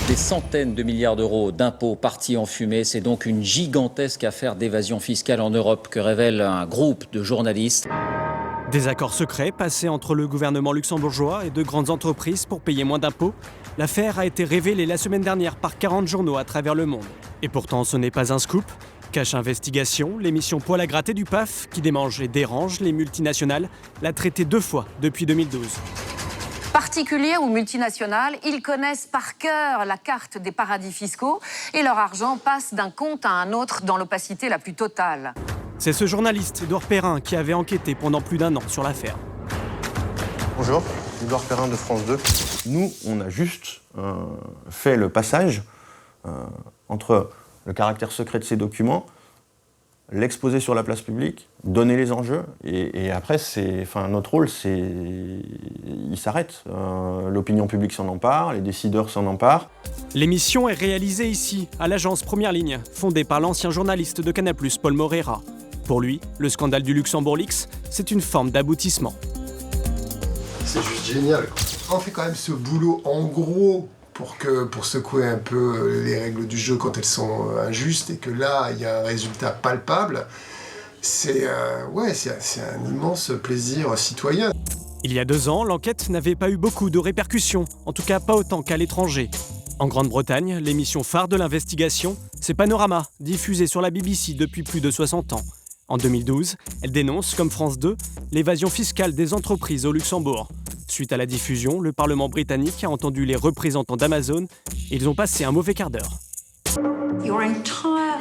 Des centaines de milliards d'euros d'impôts partis en fumée, c'est donc une gigantesque affaire d'évasion fiscale en Europe que révèle un groupe de journalistes. Des accords secrets passés entre le gouvernement luxembourgeois et de grandes entreprises pour payer moins d'impôts. L'affaire a été révélée la semaine dernière par 40 journaux à travers le monde. Et pourtant, ce n'est pas un scoop. Cache Investigation, l'émission poil à gratter du PAF, qui démange et dérange les multinationales, l'a traité 2 fois depuis 2012. Particuliers ou multinationales, ils connaissent par cœur la carte des paradis fiscaux et leur argent passe d'un compte à un autre dans l'opacité la plus totale. C'est ce journaliste, Édouard Perrin, qui avait enquêté pendant plus d'1 an sur l'affaire. Bonjour, Édouard Perrin de France 2. Nous, on a juste fait le passage entre le caractère secret de ces documents, l'exposer sur la place publique, donner les enjeux, et après, notre rôle, il s'arrête. L'opinion publique s'en empare, les décideurs s'en emparent. L'émission est réalisée ici, à l'agence Première Ligne, fondée par l'ancien journaliste de Canal+, Paul Moreira. Pour lui, le scandale du Luxembourg Leaks, c'est une forme d'aboutissement. C'est juste génial, quoi. On fait quand même ce boulot en gros pour secouer un peu les règles du jeu quand elles sont injustes, et que là, il y a un résultat palpable. C'est un immense plaisir citoyen. Il y a 2 ans, l'enquête n'avait pas eu beaucoup de répercussions, en tout cas pas autant qu'à l'étranger. En Grande-Bretagne, l'émission phare de l'investigation, c'est Panorama, diffusée sur la BBC depuis plus de 60 ans. En 2012, elle dénonce, comme France 2, l'évasion fiscale des entreprises au Luxembourg. Suite à la diffusion, le Parlement britannique a entendu les représentants d'Amazon et ils ont passé un mauvais quart d'heure.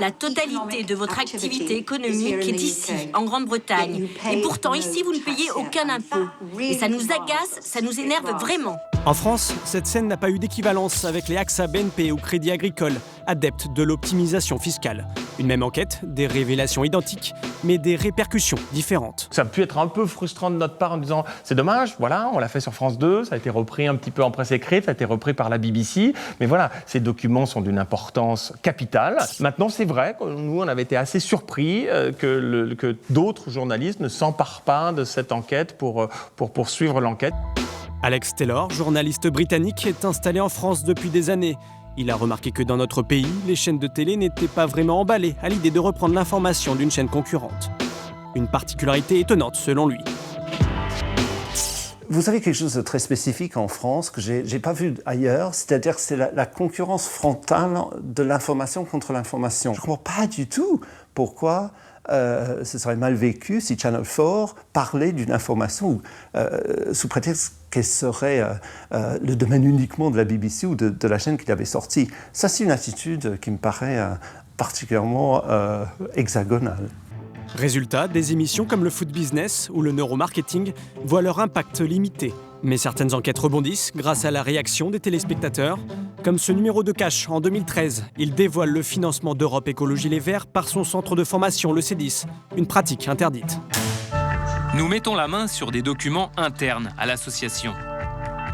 La totalité de votre activité économique est ici, en Grande-Bretagne. Et pourtant, ici, vous ne payez aucun impôt. Et ça nous agace, ça nous énerve vraiment. En France, cette scène n'a pas eu d'équivalence avec les AXA, BNP ou Crédit Agricole, adeptes de l'optimisation fiscale. Une même enquête, des révélations identiques, mais des répercussions différentes. Ça a pu être un peu frustrant de notre part en disant c'est dommage, voilà, on l'a fait sur France 2, ça a été repris un petit peu en presse écrite, ça a été repris par la BBC, mais voilà, ces documents sont d'une importance capitale. Maintenant, c'est vrai que nous, on avait été assez surpris que d'autres journalistes ne s'emparent pas de cette enquête pour poursuivre l'enquête. Alex Taylor, journaliste britannique, est installé en France depuis des années. Il a remarqué que dans notre pays, les chaînes de télé n'étaient pas vraiment emballées à l'idée de reprendre l'information d'une chaîne concurrente. Une particularité étonnante selon lui. Vous avez quelque chose de très spécifique en France que j'ai pas vu ailleurs, c'est-à-dire que c'est la concurrence frontale de l'information contre l'information. Je ne comprends pas du tout pourquoi ce serait mal vécu si Channel 4 parlait d'une information sous prétexte qu'elle serait le domaine uniquement de la BBC ou de la chaîne qui l'avait sortie. Ça, c'est une attitude qui me paraît particulièrement hexagonale. Résultat, des émissions comme le Food Business ou le Neuromarketing voient leur impact limité. Mais certaines enquêtes rebondissent grâce à la réaction des téléspectateurs. Comme ce numéro de Cash en 2013, il dévoile le financement d'Europe Écologie Les Verts par son centre de formation, le C10, une pratique interdite. Nous mettons la main sur des documents internes à l'association.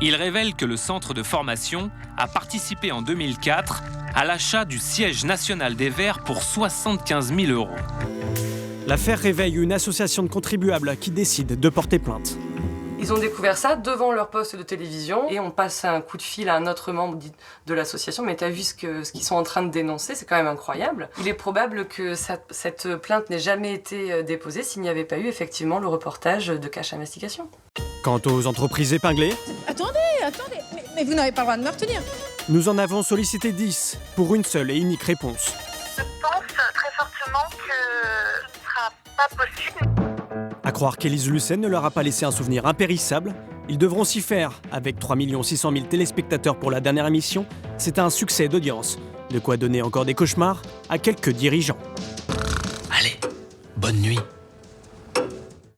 Ils révèlent que le centre de formation a participé en 2004 à l'achat du siège national des Verts pour 75 000 €. L'affaire réveille une association de contribuables qui décide de porter plainte. Ils ont découvert ça devant leur poste de télévision et on passe un coup de fil à un autre membre de l'association. Mais t'as vu ce qu'ils sont en train de dénoncer, c'est quand même incroyable. Il est probable que cette plainte n'ait jamais été déposée s'il n'y avait pas eu effectivement le reportage de Cash Investigation. Quant aux entreprises épinglées... Attendez, mais vous n'avez pas le droit de me retenir. Nous en avons sollicité 10 pour une seule et unique réponse. Je pense très fortement que ce ne sera pas possible. À croire qu'Élise Lucet ne leur a pas laissé un souvenir impérissable, ils devront s'y faire. Avec 3 600 000 téléspectateurs pour la dernière émission, c'est un succès d'audience. De quoi donner encore des cauchemars à quelques dirigeants. Allez, bonne nuit.